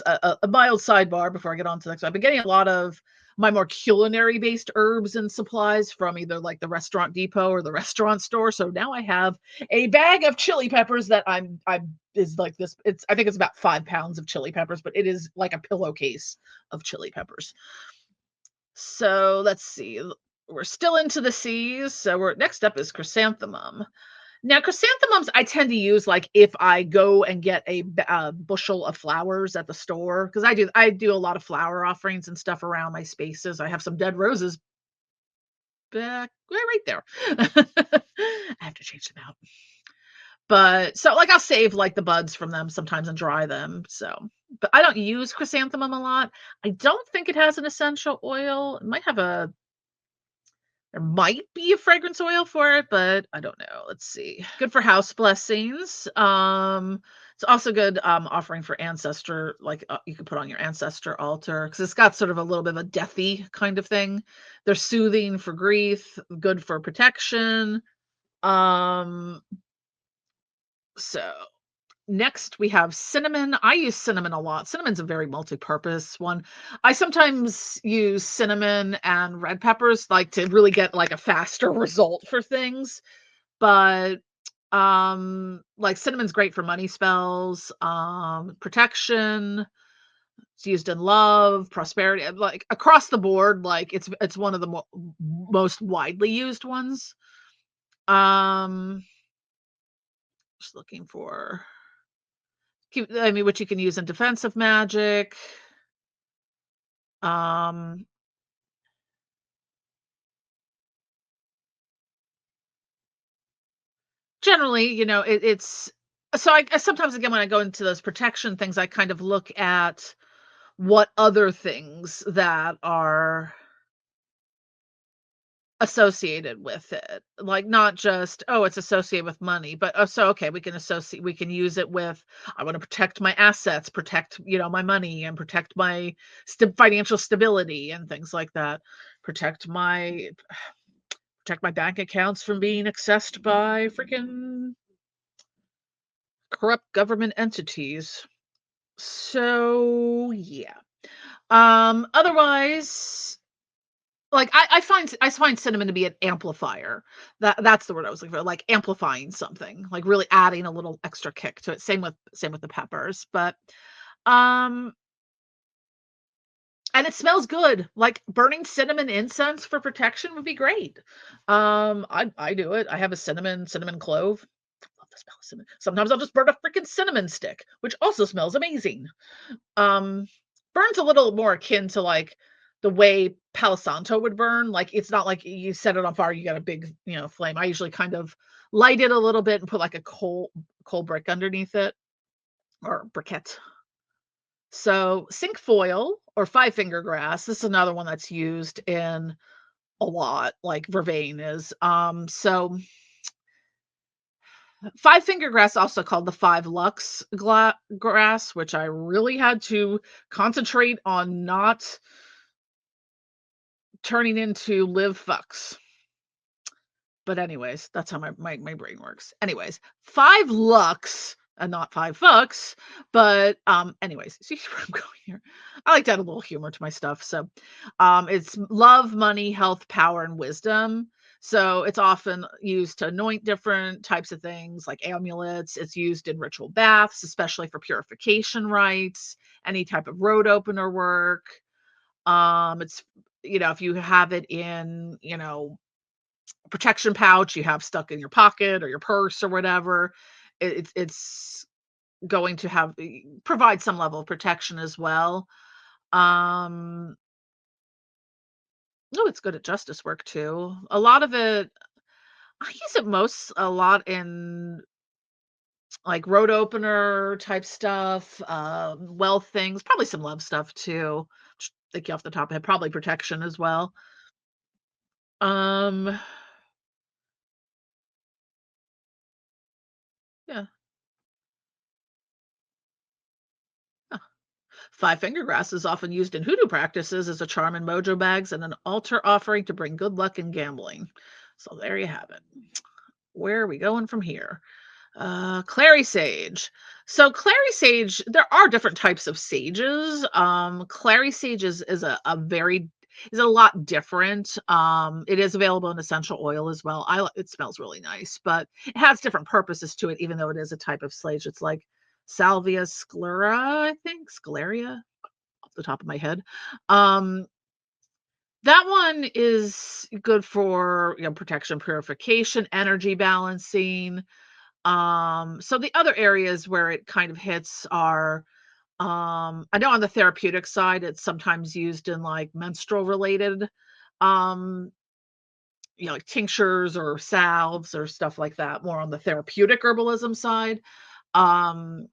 a mild sidebar before I get on to the next one. I've been getting a lot of my more culinary based herbs and supplies from either like the restaurant depot or the restaurant store. So now I have a bag of chili peppers that I'm is like this. I think it's about 5 pounds of chili peppers, but it is like a pillowcase of chili peppers. So let's see. We're still into the seas. So we're next up is chrysanthemum. Now, chrysanthemums I tend to use like if I go and get a bushel of flowers at the store, because I do a lot of flower offerings and stuff around my spaces. I have some dead roses back right there. I have to change them out. But so like I'll save like the buds from them sometimes and dry them. So, but I don't use chrysanthemum a lot. I don't think it has an essential oil. It might have a There might be a fragrance oil for it, but I don't know. Let's see. Good for house blessings. It's also good offering for ancestor, like you could put on your ancestor altar because it's got sort of a little bit of a deathy kind of thing. They're soothing for grief, good for protection. Um, so Next, we have cinnamon. I use cinnamon a lot. Cinnamon's a very multi-purpose one. I sometimes use cinnamon and red peppers, like, to really get, like, a faster result for things, but, like, cinnamon's great for money spells, protection. It's used in love, prosperity, like, across the board, like, it's one of the most widely used ones. Um, just looking for I mean, which you can use in defensive magic. Um, Generally, it's so I sometimes again when I go into those protection things, I kind of look at what other things that are associated with it. Like not just, oh, it's associated with money, but so okay, we can use it with I want to protect my assets, protect, my money and protect my financial stability and things like that. Protect my bank accounts from being accessed by freaking corrupt government entities. So yeah. Otherwise, like I find cinnamon to be an amplifier. That's the word I was looking for, like amplifying something, like really adding a little extra kick to it. Same with the peppers, but um and it smells good. Like burning cinnamon incense for protection would be great. I do it. I have a cinnamon clove. Love the smell of cinnamon. Sometimes I'll just burn a freaking cinnamon stick, which also smells amazing. Um, Burns a little more akin to like the way Palo Santo would burn. Like it's not like you set it on fire, you got a big, flame. I usually kind of light it a little bit and put like a coal brick underneath it or briquette. So cinquefoil or five finger grass. This is another one that's used in a lot, like vervain is. So five finger grass, also called the five lux grass, which I really had to concentrate on not turning into live fucks. But anyways, that's how my brain works. Anyways, 5 lux and not 5 fucks, but, anyways, see where I'm going here? I like to add a little humor to my stuff, so, it's love, money, health, power, and wisdom. So it's often used to anoint different types of things like amulets. It's used in ritual baths, especially for purification rites, any type of road opener work. It's if you have it in, protection pouch you have stuck in your pocket or your purse or whatever, it's going to provide some level of protection as well. Um, oh, it's good at justice work too. A lot of it, I use it most a lot in like road opener type stuff, wealth things, probably some love stuff too. Just thinking off the top of my head, probably protection as well. Um, yeah. Five finger grass is often used in hoodoo practices as a charm in mojo bags and an altar offering to bring good luck in gambling. So there you have it. Where are we going from here? Clary sage. So clary sage, there are different types of sages. Clary sage is a very is a lot different. It is available in essential oil as well. It smells really nice, but it has different purposes to it, even though it is a type of sage. It's like Salvia sclera, I think, scleria off the top of my head. Um, that one is good for protection, purification, energy balancing. So the other areas where it kind of hits are, I know on the therapeutic side, it's sometimes used in like menstrual related, um, like tinctures or salves or stuff like that, more on the therapeutic herbalism side. Um,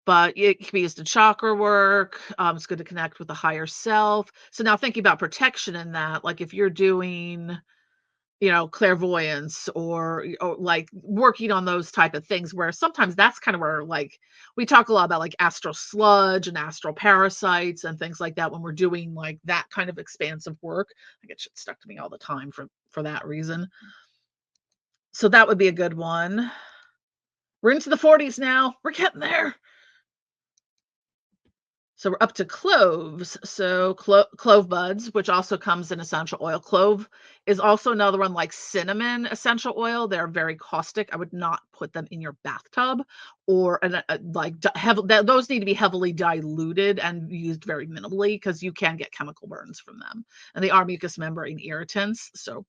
but it can be used in chakra work. It's good to connect with the higher self. So now thinking about protection in that, like if you're doing clairvoyance or like working on those type of things where sometimes that's kind of where like we talk a lot about like astral sludge and astral parasites and things like that when we're doing like that kind of expansive work. I get shit stuck to me all the time for that reason. So that would be a good one. We're into the 40s now. We're getting there. So we're up to cloves. So clove buds, which also comes in essential oil. Clove is also another one like cinnamon essential oil. They're very caustic. I would not put them in your bathtub or those need to be heavily diluted and used very minimally because you can get chemical burns from them. And they are mucous membrane irritants. So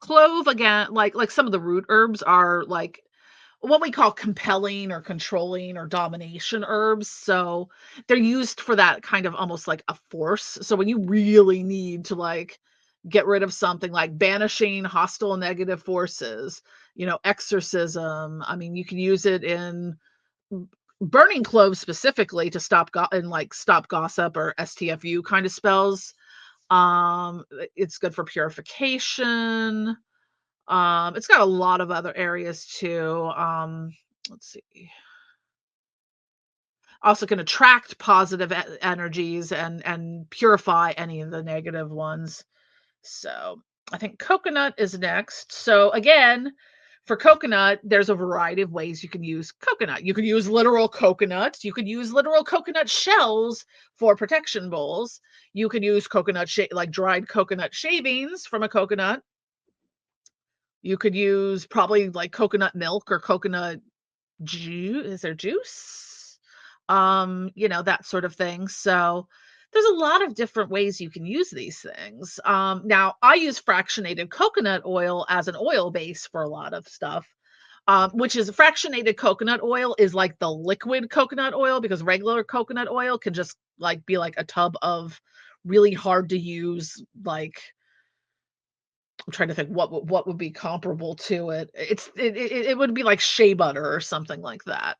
clove again, like some of the root herbs are like what we call compelling or controlling or domination herbs. So they're used for that kind of almost like a force. So when you really need to like get rid of something like banishing hostile negative forces, exorcism. I mean, you can use it in burning cloves specifically to stop gossip or STFU kind of spells. It's good for purification. It's got a lot of other areas too. Let's see. Also can attract positive energies and purify any of the negative ones. So I think coconut is next. So again, for coconut, there's a variety of ways you can use coconut. You could use literal coconuts. You could use literal coconut shells for protection bowls. You could use like dried coconut shavings from a coconut. You could use probably like coconut milk or coconut juice. Is there juice? That sort of thing. So there's a lot of different ways you can use these things. Now I use fractionated coconut oil as an oil base for a lot of stuff. Which is fractionated coconut oil is like the liquid coconut oil because regular coconut oil can just like be like a tub of really hard to use like I'm trying to think what would be comparable to it. It would be like shea butter or something like that.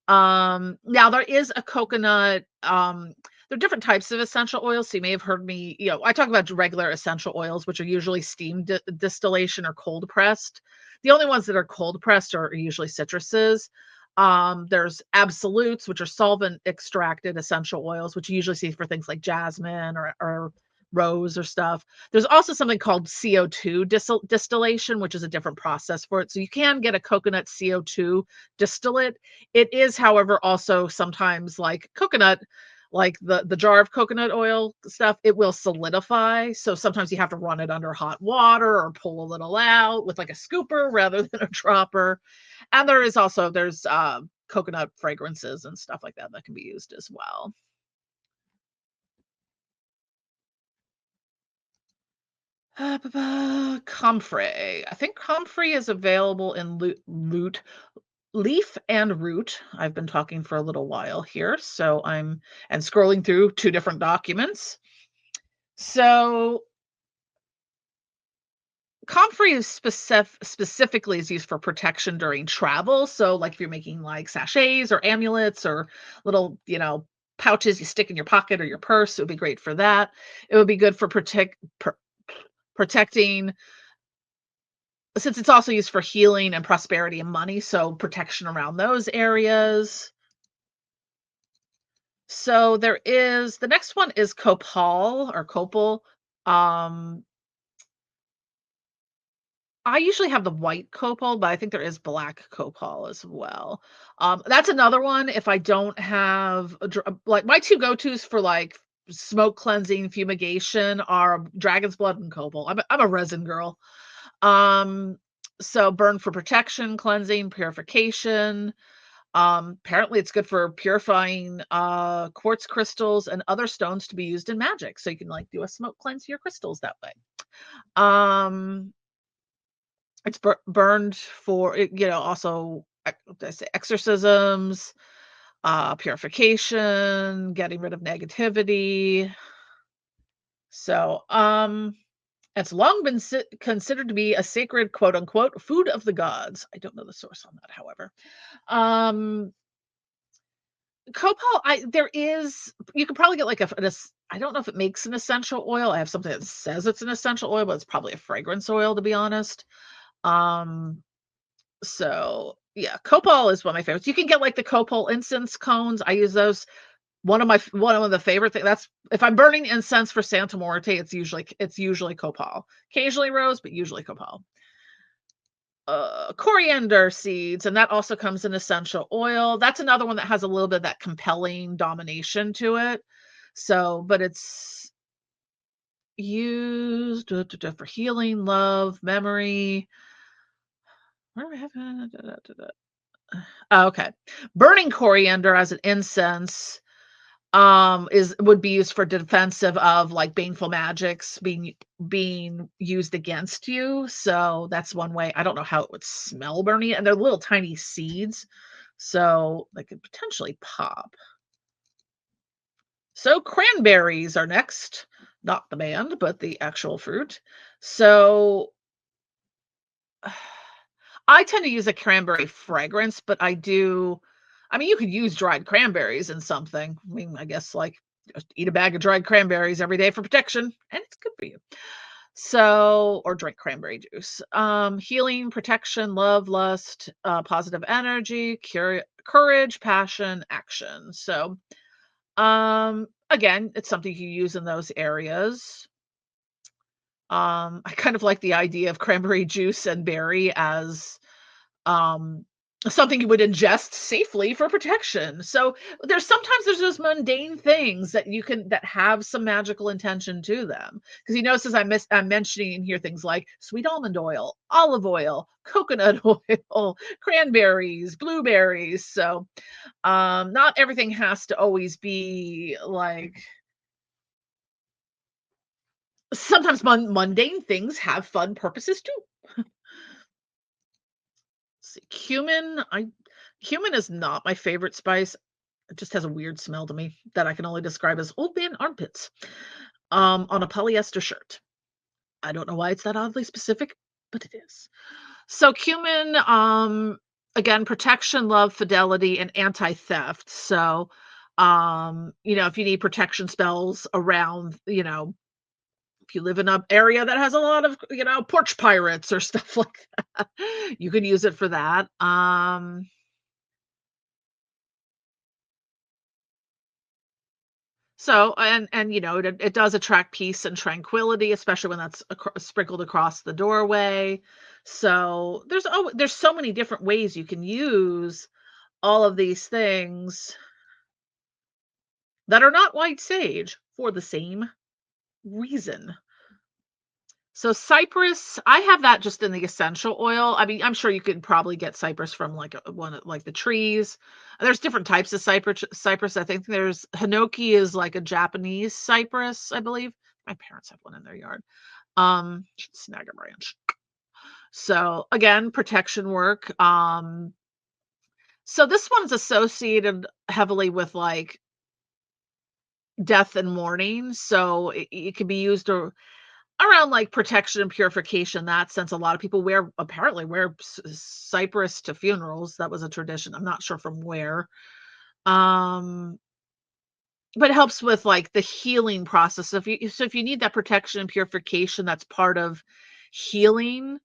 Now there is a coconut, there are different types of essential oils. So you may have heard me, I talk about regular essential oils, which are usually steam distillation or cold pressed. The only ones that are cold pressed are usually citruses. There's absolutes, which are solvent extracted essential oils, which you usually see for things like jasmine or rose or stuff. There's also something called CO2 distillation, which is a different process for it. So you can get a coconut CO2 distillate. It is, however, also sometimes like coconut, like the jar of coconut oil stuff, it will solidify. So sometimes you have to run it under hot water or pull a little out with like a scooper rather than a dropper. And there's coconut fragrances and stuff like that that can be used as well. Comfrey. I think comfrey is available in leaf and root. I've been talking for a little while here, so I'm and scrolling through two different documents. So comfrey is specifically is used for protection during travel. So, like if you're making like sachets or amulets or little, pouches you stick in your pocket or your purse, it would be great for that. It would be good for protecting, since it's also used for healing and prosperity and money. So, protection around those areas. So, the next one is copal or copal. Um, I usually have the white copal, but I think there is black copal as well. That's another one if I don't have like my two go-tos for like smoke cleansing fumigation are dragon's blood and copal. I'm a resin girl. Um, so burn for protection, cleansing, purification. Apparently it's good for purifying quartz crystals and other stones to be used in magic. So you can like do a smoke cleanse your crystals that way. Um, it's burned for also what did I say, exorcisms, purification, getting rid of negativity. So, it's long been considered to be a sacred quote unquote food of the gods. I don't know the source on that, however. Um, Copal, I there is you could probably get like I don't know if it makes an essential oil. I have something that says it's an essential oil, but it's probably a fragrance oil to be honest. Um, So, yeah, copal is one of my favorites. You can get, like, the copal incense cones. I use those. One of the favorite thing that's if I'm burning incense for Santa Muerte, it's usually copal. Occasionally rose, but usually copal. Coriander seeds, and that also comes in essential oil. That's another one that has a little bit of that compelling domination to it. So, but it's used for healing, love, memory. Where do I have it? Oh, okay. Burning coriander as an incense, is would be used for defensive of, like, baneful magics being used against you, so that's one way. I don't know how it would smell burning, and they're little tiny seeds, so they could potentially pop. So cranberries are next, not the band, but the actual fruit. So I tend to use a cranberry fragrance, but I mean, you could use dried cranberries in something. I mean, I guess like just eat a bag of dried cranberries every day for protection, and it's good for you. So, or drink cranberry juice. Healing, protection, love, lust, positive energy, courage, passion, action. So, again, it's something you use in those areas. I kind of like the idea of cranberry juice and berry as um, something you would ingest safely for protection. So there's those mundane things that have some magical intention to them. Because you notice as I'm mentioning in here things like sweet almond oil, olive oil, coconut oil, cranberries, blueberries. So not everything has to always be like sometimes mundane things have fun purposes too. See, cumin is not my favorite spice. It just has a weird smell to me that I can only describe as old man armpits on a polyester shirt. I don't know why it's that oddly specific, but it is. So cumin, again, protection, love, fidelity, and anti-theft. So, if you need protection spells around, if you live in an area that has a lot of, porch pirates or stuff like that, you can use it for that. So, and it does attract peace and tranquility, especially when that's sprinkled across the doorway. So there's so many different ways you can use all of these things that are not white sage for the same reason. So cypress, I have that just in the essential oil. I mean, I'm sure you could probably get cypress from like one of like the trees. There's different types of cypress. I think there's hinoki is like a Japanese cypress, I believe. My parents have one in their yard. Should snag a branch. So again, protection work. So this one's associated heavily with like death and mourning. So it can be used around like protection and purification, that sense. A lot of people apparently wear cypress to funerals. That was a tradition. I'm not sure from where. Um, but it helps with like the healing process. So if you need that protection and purification, that's part of healing.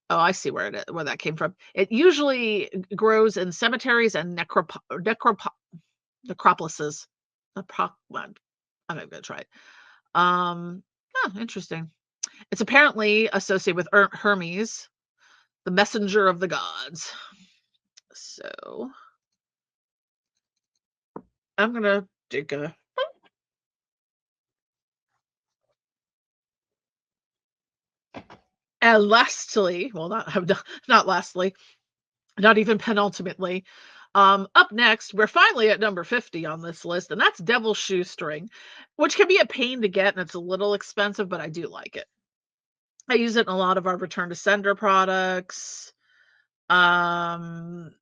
Oh, I see where that came from. It usually grows in cemeteries and necropolises. I'm not gonna try it. Interesting. It's apparently associated with Hermes, the messenger of the gods. So I'm gonna take a. And lastly, well, not lastly, not even penultimately. Up next, we're finally at number 50 on this list, and that's devil's shoestring, which can be a pain to get, and it's a little expensive, but I do like it. I use it in a lot of our return to sender products. Um,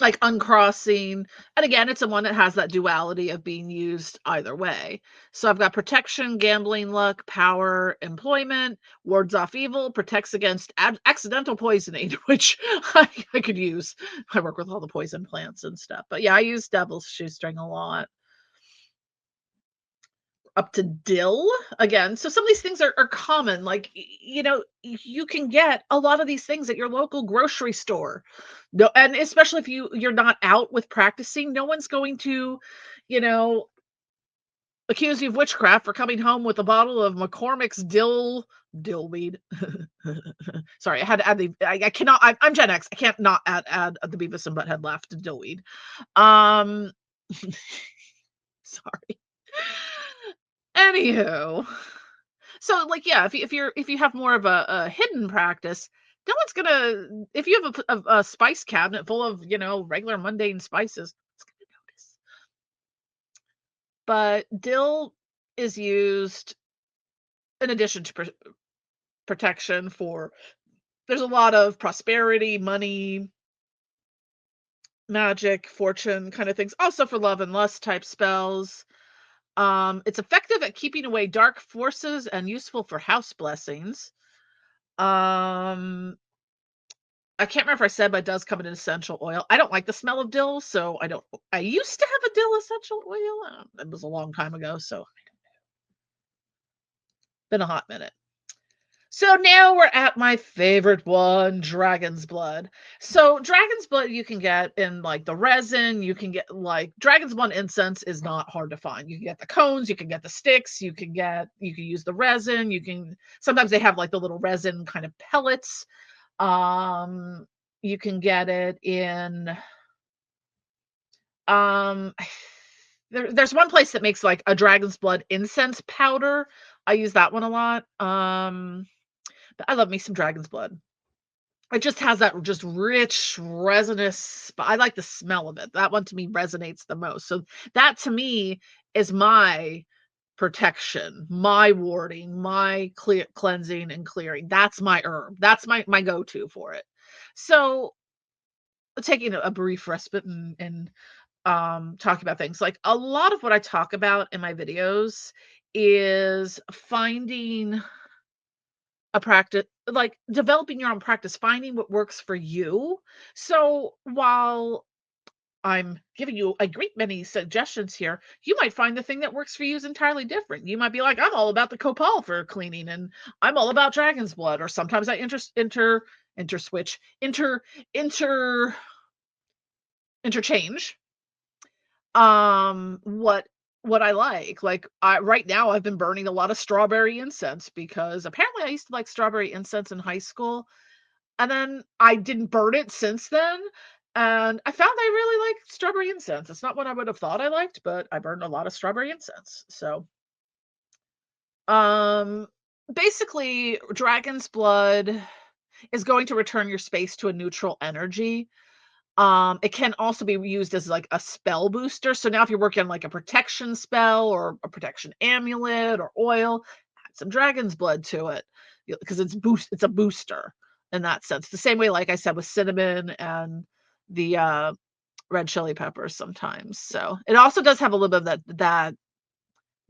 like uncrossing. And again, it's the one that has that duality of being used either way. So I've got protection, gambling, luck, power, employment, wards off evil, protects against accidental poisoning, which I could use. I work with all the poison plants and stuff. But yeah, I use devil's shoestring a lot. Up to dill again. So some of these things are common. Like, you can get a lot of these things at your local grocery store. No, and especially if you're not out with practicing, no one's going to, you know, accuse you of witchcraft for coming home with a bottle of McCormick's dill weed. Sorry, I had to add I cannot. I'm Gen X. I can't not add the Beavis and Butthead laugh to dill weed. Um, sorry. Anywho, so like yeah, if you have more of a hidden practice, no one's gonna. If you have a spice cabinet full of regular mundane spices, it's gonna notice. But dill is used in addition to protection for. There's a lot of prosperity, money, magic, fortune kind of things. Also for love and lust type spells. It's effective at keeping away dark forces and useful for house blessings. Um, I can't remember if I said, but it does come in an essential oil. I don't like the smell of dill, so I don't. I used to have a dill essential oil. It was a long time ago, so been a hot minute. So now we're at my favorite one, dragon's blood. So dragon's blood you can get in like the resin. You can get like dragon's blood incense is not hard to find. You can get the cones, you can get the sticks, you can use the resin. You can sometimes they have like the little resin kind of pellets. You can get it in um there's one place that makes like a dragon's blood incense powder. I use that one a lot. But I love me some dragon's blood. It just has that just rich resinous, but I like the smell of it. That one to me resonates the most. So that to me is my protection, my warding, my cleansing and clearing. That's my herb. That's my go-to for it. So taking a brief respite and talking about things like a lot of what I talk about in my videos is finding a practice, like developing your own practice, finding what works for you. So while I'm giving you a great many suggestions here, you might find the thing that works for you is entirely different. You might be like, I'm all about the copal for cleaning, and I'm all about dragon's blood. Or sometimes I inter interchange what what I like. Like, right now, I've been burning a lot of strawberry incense because apparently I used to like strawberry incense in high school, and then I didn't burn it since then. And I found I really like strawberry incense. It's not what I would have thought I liked, but I burned a lot of strawberry incense. So, um, basically, dragon's blood is going to return your space to a neutral energy. It can also be used as like a spell booster. So now if you're working on like a protection spell or a protection amulet or oil, add some dragon's blood to it because it's a booster in that sense. The same way, like I said, with cinnamon and the red chili peppers sometimes. So it also does have a little bit of that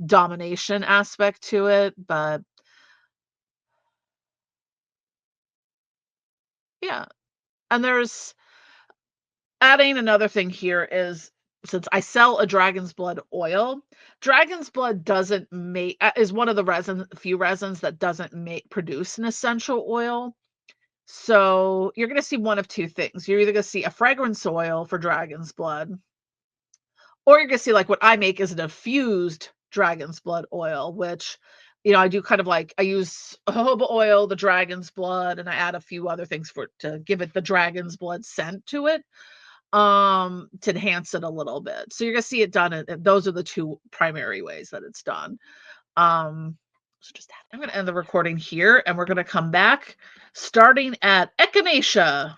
domination aspect to it, but yeah. And there's adding another thing here is since I sell a dragon's blood oil, dragon's blood doesn't make is one of the few resins that doesn't make produce an essential oil. So you're gonna see one of two things. You're either gonna see a fragrance oil for dragon's blood, or you're gonna see like what I make is a diffused dragon's blood oil, which I do kind of like I use jojoba oil, the dragon's blood, and I add a few other things for it to give it the dragon's blood scent to it to enhance it a little bit. So you're gonna see it done those are the two primary ways that it's done. Um, I'm gonna end the recording here and we're gonna come back starting at echinacea.